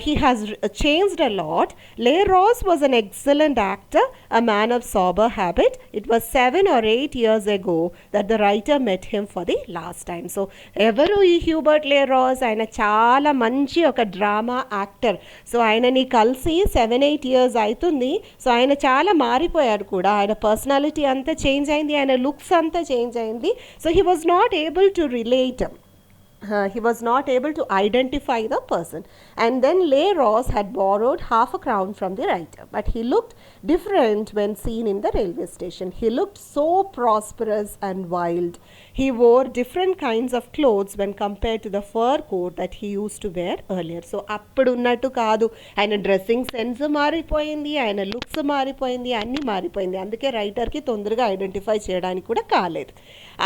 He has changed a lot. Le Ros was an excellent actor, a man of sober habit. It was 7 or 8 years ago that the writer met him for the last time. So ఎవరు ఈ Hubert Le Ross? ఆయన చాలా మంచి ఒక drama actor. So ఆయనని కలిసి 7-8 years అవుతుంది. So ఆయన చాలా మారిపోయారు కూడా, ఆయన పర్సనాలిటీ అంతా చేంజ్ అయింది, ఆయన లుక్స్ అంతా చేంజ్ అయింది. So he was not able to relate. He was not able to identify the person. And then Leigh Ross had borrowed half a crown from the writer, but he looked different when seen in the railway station. He looked so prosperous and wild. He wore different kinds of clothes when compared to the fur coat that he used to wear earlier. So appudu unnattu kaadu, ఆయన dressing sense మారిపోయింది, ఆయన looks మారిపోయింది, అన్నీ మారిపోయింది. అందుకే రైటర్కి తొందరగా identify చేయడానికి కూడా కాలేదు.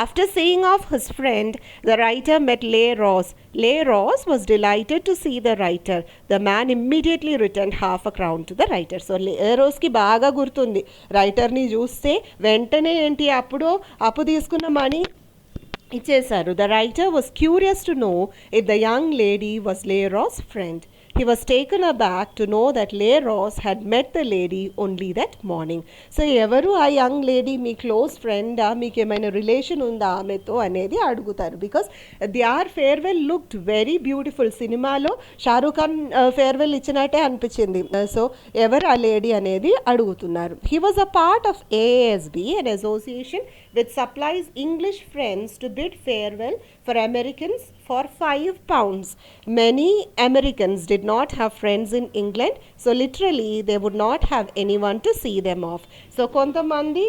After seeing off his friend, the writer met Leigh Ross. Leigh Ross was delighted to see the writer. The man immediately returned half a crown to the writer. So Leigh Rossకి బాగా గుర్తుంది, రైటర్ని చూస్తే వెంటనే ఏంటి అప్పు తీసుకున్న మనీ ఇచ్చేశారు. The writer was curious to know if the young lady was Leigh Ross' friend. He was taken aback to know that Leigh Ross had met the lady only that morning. So ఎవరు ఆ young lady, మీ close ఫ్రెండా, మీకు ఏమైనా relation ఉందా ఆమెతో అనేది అడుగుతారు. Because their farewell looked very beautiful. సినిమాలో షారూఖ్ ఖాన్ ఫేర్వెల్ ఇచ్చినట్టే అనిపించింది. సో ఎవరు ఆ లేడీ అనేది అడుగుతున్నారు. He was a part of AASB, an association which supplies English friends to bid farewell for Americans for £5. Many Americans did not have friends in England, so literally they would not have anyone to see them off. So కొంతమంది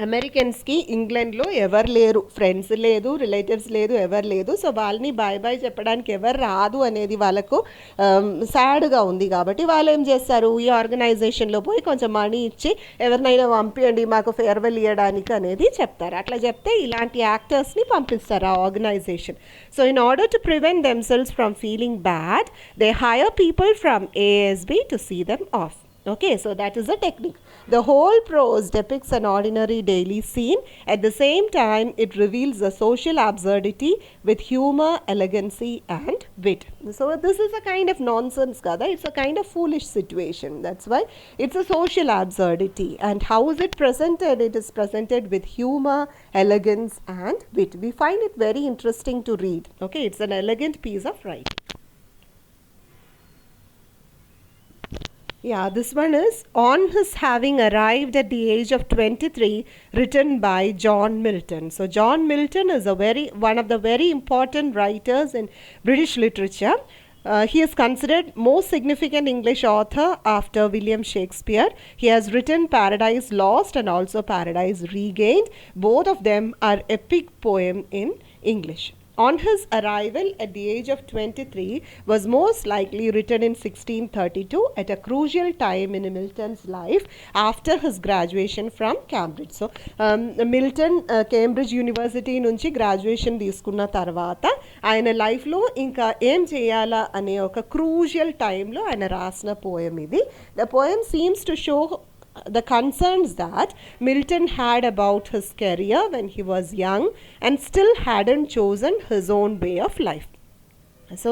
అమెరికన్స్కి ఇంగ్లాండ్లో ఎవరు లేరు, friends లేదు, relatives లేదు, ఎవరు లేదు. So వాళ్ళని bye bye చెప్పడానికి ఎవరు రాదు అనేది వాళ్ళకు సాడ్గా ఉంది. కాబట్టి వాళ్ళు ఏం చేస్తారు, ఈ ఆర్గనైజేషన్లో పోయి కొంచెం మనీ ఇచ్చి ఎవరినైనా పంపించండి మాకు ఫేర్వెల్ ఇవ్వడానికి అనేది చెప్తారు. అట్లా చెప్తే ఇలాంటి యాక్టర్స్ని పంపిస్తారు ఆ organisation. So in order to prevent themselves from feeling bad, they hire people from ASB to see them off. Okay, so that is a technique. The whole prose depicts an ordinary daily scene. At the same time, it reveals the social absurdity with humor, elegancy, and wit. So this is a kind of nonsense, kada. It's a kind of foolish situation. That's why it's a social absurdity. And how is it presented? It is presented with humor, elegance, and wit. We find it very interesting to read. Okay, it's an elegant piece of writing. Yeah, this one is On His Having Arrived at the Age of 23, written by John Milton. So John Milton is one of the very important writers in British literature. He is considered most significant English author after William Shakespeare. He has written Paradise Lost and also Paradise Regained. Both of them are epic poem in English. On His Arrival at the age of 23 was most likely written in 1632 at a crucial time in Milton's life after his graduation from Cambridge. So Milton Cambridge University నుంచి graduation తీసుకున్న తర్వాత ఆయన లైఫ్లో ఇంకా ఏం చేయాలా అనే ఒక క్రూషియల్ టైంలో ఆయన రాసిన పోయం ఇది. The poem seems to show the concerns that Milton had about his career when he was young and still hadn't chosen his own way of life. So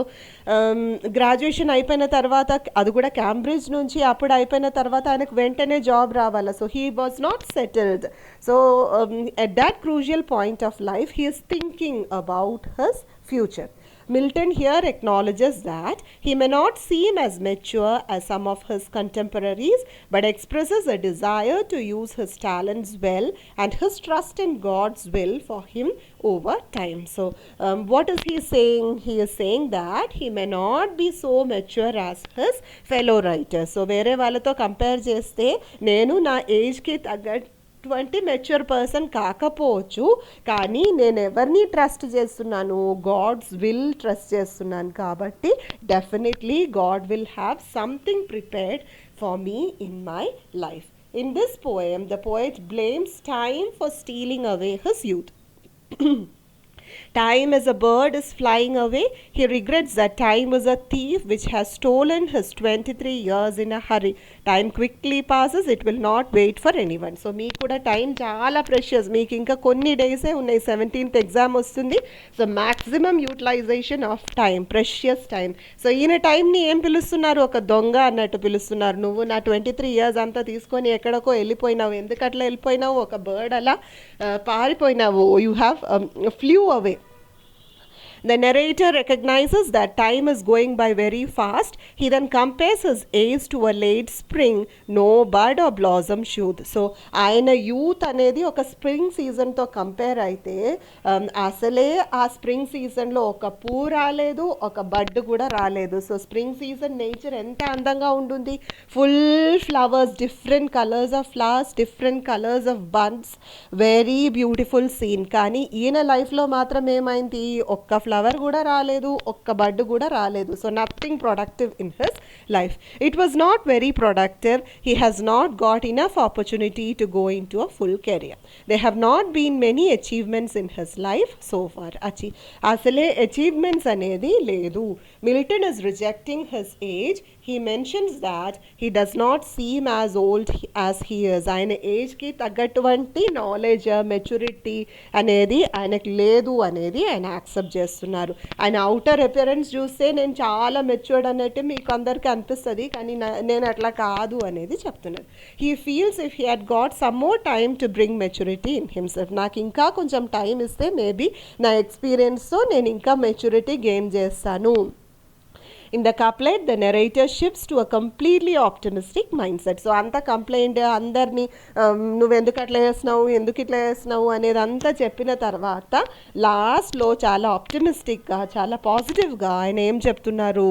graduation అయిపోయిన తర్వాత అది కూడా క్యాంబ్రిడ్జ్ నుంచి అప్పుడు అయిపోయిన తర్వాత ఆయనకు వెంటనే జాబ్ రావాలి. So he was not settled. So at that crucial point of life he is thinking about his future. Milton here acknowledges that he may not seem as mature as some of his contemporaries, but expresses a desire to use his talents well and his trust in God's will for him over time. So, what is he saying? He is saying that he may not be so mature as his fellow writers. So, వేరే వాళ్ళతో compare చేస్తే నేను నా ఏజ్కి తగ్గటువంటి mature person కాకపోవచ్చు, కానీ నేను ఎవరిని ట్రస్ట్ చేస్తున్నాను, గాడ్స్ విల్ ట్రస్ట్ చేస్తున్నాను. కాబట్టి definitely God will have something prepared for me in my life. In this poem the poet blames time for stealing away his youth. Time as a bird is flying away. He regrets that time is a thief which has stolen his 23 years in a hurry. Time quickly passes. It will not wait for anyone. So మీకు కూడా time చాలా precious. మీకు ఇంకా కొన్ని డేసే ఉన్నాయి, 17th exam వస్తుంది. So maximum utilisation of time, precious time. So ఈయన టైంని ఏం పిలుస్తున్నారు, ఒక దొంగ అన్నట్టు పిలుస్తున్నారు. నువ్వు నా 23 years అంతా తీసుకొని ఎక్కడికో వెళ్ళిపోయినావు, ఎందుకట్లా వెళ్ళిపోయినావు, ఒక బర్డ్ అలా పారిపోయినావు, you have flew away. The narrator recognizes that time is going by very fast. He then compares his age to a late spring, no bud or blossom shoot. So ఆయన youth అనేది ఒక spring సీజన్తో compare అయితే అసలే ఆ spring సీజన్లో ఒక పూ రాలేదు, ఒక బడ్ కూడా రాలేదు. సో స్ప్రింగ్ సీజన్ నేచర్ ఎంత అందంగా ఉంటుంది, full flowers, different colours of flowers, different colours of buds, very beautiful scene. కానీ ఈయన లైఫ్లో మాత్రం ఏమైంది, ఒక్క ఫ్లవర్ కూడా రాలేదు, ఒక్క బడ్ కూడా రాలేదు. So nothing productive in his life. It was not very productive. He has not got enough opportunity to go in to a full career. They have not been many achievements in his life so far. అసలే achievements అనేది లేదు. Milton is rejecting his age. He mentions that he does not seem as old as he is. ఆయన ఏజ్కి తగ్గటువంటి knowledge, maturity అనేది ఆయనకు లేదు అనేది ఆయన యాక్సెప్ట్ చేస్తున్నారు. ఆయన అవుటర్ అపియరెన్స్ చూస్తే నేను చాలా మెచ్యూర్డ్ అన్నట్టు మీకు అందరికీ అనిపిస్తుంది, కానీ నేను అట్లా కాదు అనేది చెప్తున్నాను. He feels if he had got some more time to bring maturity in himself. నాకు ఇంకా కొంచెం టైం ఇస్తే మేబీ నా ఎక్స్పీరియన్స్తో నేను ఇంకా మెచ్యూరిటీ గెయిన్ చేస్తాను. In the couplet, the narrator shifts to a completely optimistic mindset. So అంత కంప్లైంట్ అందరినీ నువ్వు ఎందుకు అట్లా చేస్తున్నావు, ఎందుకు ఇట్లా చేస్తున్నావు అనేది అంతా చెప్పిన తర్వాత లాస్ట్లో చాలా ఆప్టిమిస్టిక్గా, చాలా పాజిటివ్గా ఆయన ఏం చెప్తున్నారు,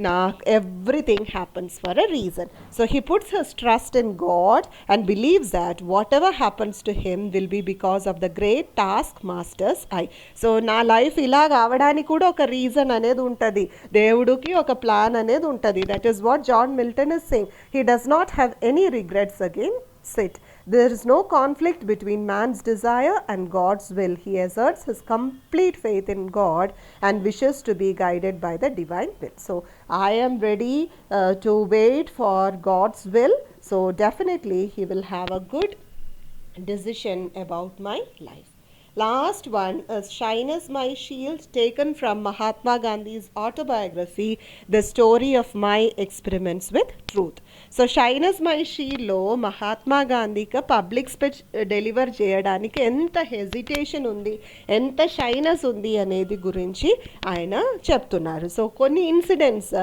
నా everything happens for a reason. So he puts his trust in God and believes that whatever happens to him will be because of the great taskmaster's eye. So నా లైఫ్ ఇలా కావడానికి కూడా ఒక రీజన్ అనేది ఉంటుంది, దేవుడికి ఒక ప్లాన్ అనేది ఉంటుంది. That is what John Milton is saying. He does not have any regrets against it. There is no conflict between man's desire and God's will. He asserts his complete faith in God and wishes to be guided by the divine will. So I am ready to wait for God's will. So definitely he will have a good decision about my life. Last one is Shyness, My Shield, taken from Mahatma Gandhi's autobiography, The Story of My Experiments with Truth. So shyness my షీల్లో మహాత్మా గాంధీకి public speech deliver చేయడానికి ఎంత hesitation ఉంది, ఎంత షైనస్ ఉంది అనేది గురించి ఆయన చెప్తున్నారు. సో కొన్ని ఇన్సిడెంట్స్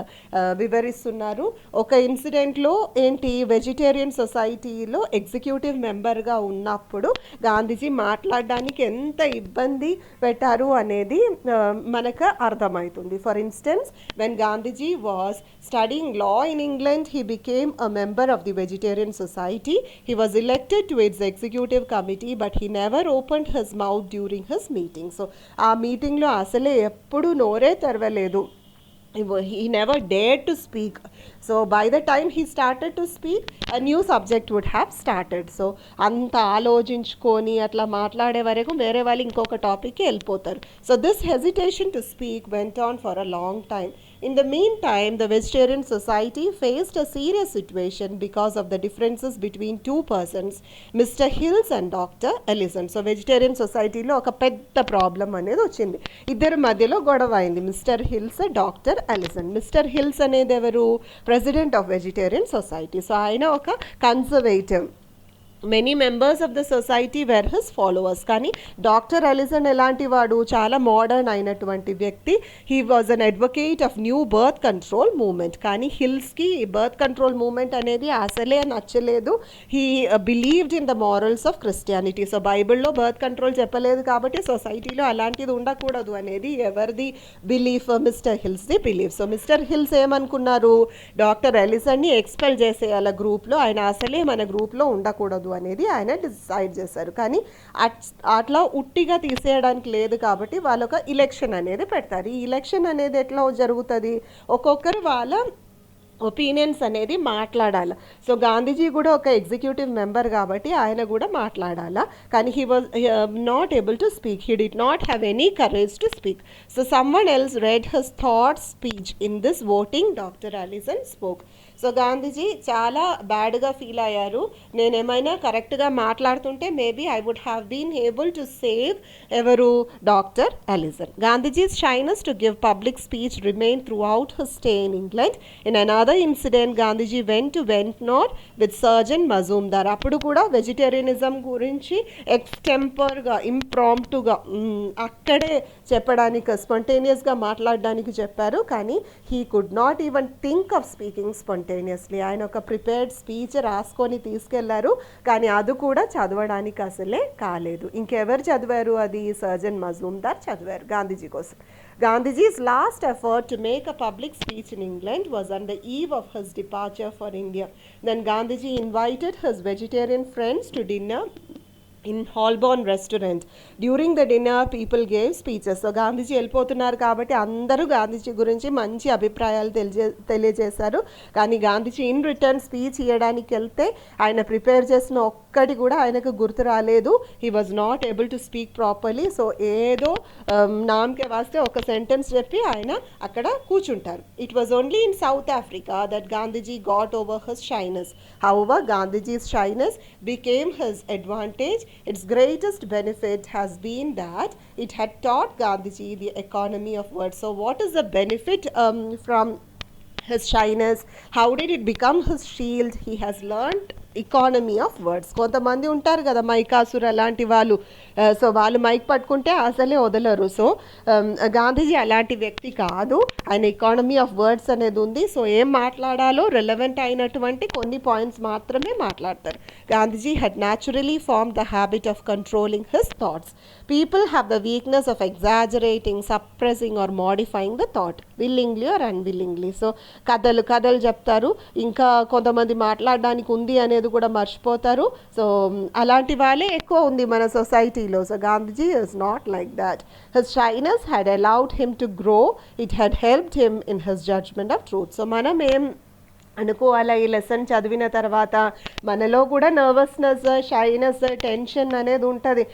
వివరిస్తున్నారు. ఒక ఇన్సిడెంట్లో ఏంటి, వెజిటేరియన్ సొసైటీలో ఎగ్జిక్యూటివ్ మెంబర్గా ఉన్నప్పుడు గాంధీజీ మాట్లాడడానికి ఎంత ఇబ్బంది పెట్టారు అనేది మనకు అర్థమవుతుంది. For instance, when Gandhiji was studying law in England, he became a member of the Vegetarian Society. He was elected to its executive committee, but he never opened his mouth during his meeting. So ఆ మీటింగ్లో అసలే ఎప్పుడు నోరే తెరవలేదు. He never dared to speak. So by the time he started to speak, a new subject would have started. So అంత ఆలోచించుకొని అట్లా మాట్లాడే వరకు వేరే వాళ్ళు ఇంకొక టాపిక్కి వెళ్ళిపోతారు. So this hesitation to speak went on for a long time. In the meantime, the Vegetarian Society faced a serious situation because of the differences between two persons, Mr. Hills and Dr. Ellison. So Vegetarian Society లో ఒక పెద్ద problem అనేది వచ్చింది. ఇద్దరి మధ్యలో గొడవ అయింది, mister Hills, doctor Ellison. Mister Hills అనేది ఎవరు, president of vegetarian society. So ఆయన ఒక conservative. Many members of the society were his followers. కానీ డాక్టర్ ఎలిసన్ ఎలాంటి వాడు, చాలా మోడర్న్ అయినటువంటి వ్యక్తి. He was an advocate of new birth control movement. కానీ హిల్స్కి బర్త్ కంట్రోల్ మూమెంట్ అనేది అసలే నచ్చలేదు. He believed in the morals of Christianity. So బైబిల్లో బర్త్ కంట్రోల్ చెప్పలేదు కాబట్టి సొసైటీలో అలాంటిది ఉండకూడదు అనేది ఎవరిది బిలీఫ్, మిస్టర్ హిల్స్ది బిలీఫ్. సో మిస్టర్ హిల్స్ ఏమనుకున్నారు, డాక్టర్ ఎలిసన్ని ఎక్స్పెల్ చేసేయాల గ్రూప్లో, ఆయన అసలే మన గ్రూప్లో ఉండకూడదు అనేది ఆయన డిసైడ్ చేశారు. కానీ అట్లా ఉట్టిగా తీసేయడానికి లేదు కాబట్టి వాళ్ళు ఒక ఎలక్షన్ అనేది పెడతారు. ఈ ఎలక్షన్ అనేది ఎట్లా జరుగుతుంది, ఒక్కొక్కరు వాళ్ళ ఒపీనియన్స్ అనేది మాట్లాడాలి. సో గాంధీజీ కూడా ఒక ఎగ్జిక్యూటివ్ మెంబర్ కాబట్టి ఆయన కూడా మాట్లాడాలా. కానీ he was not able to speak. He did not have any courage to speak. So someone else read his thought speech. In this voting doctor Allinson spoke. So Gandhiji చాలా బ్యాడ్గా feel అయ్యారు. నేను ఏమైనా కరెక్ట్గా మాట్లాడుతుంటే maybe I would have been able to save ఎవరు, doctor Allinson. Gandhiji's shyness to give public speech remain throughout his stay in England. In another incident, Gandhiji went to Ventnor with surgeon Mazumdar. అప్పుడు కూడా vegetarianism గురించి ఎక్స్టెంపర్గా, ఇంప్రాంప్టుగా అక్కడే చెప్పడానికి, స్పాంటేనియస్గా మాట్లాడడానికి చెప్పారు. కానీ he could not even think of speaking spontaneously. ఆయన ఒక ప్రిపేర్డ్ స్పీచ్ రాసుకొని తీసుకెళ్లారు, కానీ అది కూడా చదవడానికి అసలే కాలేదు. ఇంకెవరు చదివారు, అది సర్జన్ మజూమ్దార్ చదివారు గాంధీజీ కోసం. Gandhiji's last effort to make a public speech in England was on the eve of his departure for India. Then Gandhiji invited his vegetarian friends to dinner in Holborn restaurant. During the dinner, people gave speeches. So Gandhiji వెళ్ళిపోతున్నారు కాబట్టి అందరూ గాంధీజీ గురించి మంచి అభిప్రాయాలు తెలియజేశారు. కానీ Gandhiji in return speech ఇవ్వడానికి వెళ్తే ఆయన ప్రిపేర్ చేసిన ఒక్కటి కూడా ఆయనకు గుర్తు రాలేదు. He was not able to speak properly. So ఏదో నామకే వాస్తే ఒక సెంటెన్స్ చెప్పి ఆయన అక్కడ కూర్చుంటారు. It was only in south Africa that Gandhiji got over his shyness. However Gandhiji's shyness became his advantage. Its greatest benefit has been that it had taught Gandhiji the economy of words. So what is the benefit from his shyness? How did it become his shield? He has learned economy of words. కొంతమంది ఉంటారు కదా మైకాసుర్ అలాంటి వాళ్ళు, so వాళ్ళు mic పట్టుకుంటే అసలే వదలరు. So Gandhiji అలాంటి వ్యక్తి కాదు, ఆయన ఎకానమీ ఆఫ్ వర్డ్స్ అనేది ఉంది. సో ఏం మాట్లాడాలో రిలవెంట్ అయినటువంటి కొన్ని పాయింట్స్ మాత్రమే మాట్లాడతారు. Gandhiji had naturally formed the habit of controlling his thoughts. People have the weakness of exaggerating, suppressing or modifying the thought, willingly or unwillingly. So కథలు చెప్తారు, ఇంకా కొంతమంది మాట్లాడడానికి ఉంది అనేది కూడా మర్చిపోతారు. సో అలాంటి వాళ్ళే ఎక్కువ ఉంది మన సొసైటీలో. So Gandhiji is not like that. His shyness had allowed him to grow. It had helped him in his judgment of truth. So మనం ఏం అనుకోవాలా, ఈ లెసన్ చదివిన తర్వాత మనలో కూడా నర్వస్నెస్, షైనెస్, టెన్షన్ అనేది ఉంటుంది.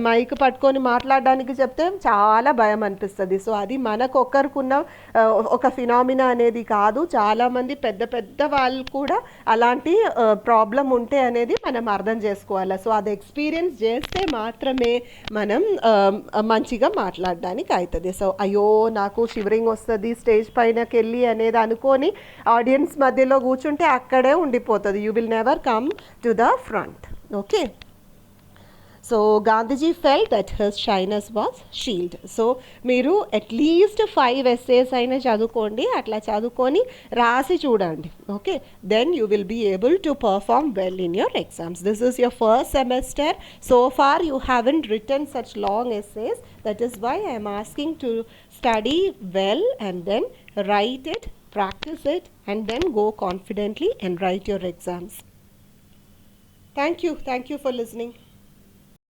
మైక్ పట్టుకొని మాట్లాడడానికి చెప్తే చాలా భయం అనిపిస్తుంది. సో అది మనకు ఒక్కరికున్న ఒక ఫినామినా అనేది కాదు, చాలామంది పెద్ద పెద్ద వాళ్ళు కూడా అలాంటి ప్రాబ్లం ఉంటే అనేది మనం అర్థం చేసుకోవాలి. సో అది ఎక్స్పీరియన్స్ చేస్తే మాత్రమే మనం మంచిగా మాట్లాడడానికి అవుతుంది. సో అయ్యో నాకు షివరింగ్ వస్తుంది స్టేజ్ పైనకి వెళ్ళి అనేది అనుకొని ఆడియన్స్ మధ్యలో కూర్చుంటే అక్కడే ఉండిపోతుంది. You will never come to the front. Okay, so Gandhiji felt that his shyness was shield. So మీరు అట్లీస్ట్ 5 essays అయినా చదువుకోండి, అట్లా చదువుకొని రాసి చూడండి. Okay, then you will be able to perform well in your exams. This is your first semester. So far you haven't written such long essays. That is why I am asking to study well and then write it, practice it, and then go confidently and write your exams. Thank you for listening.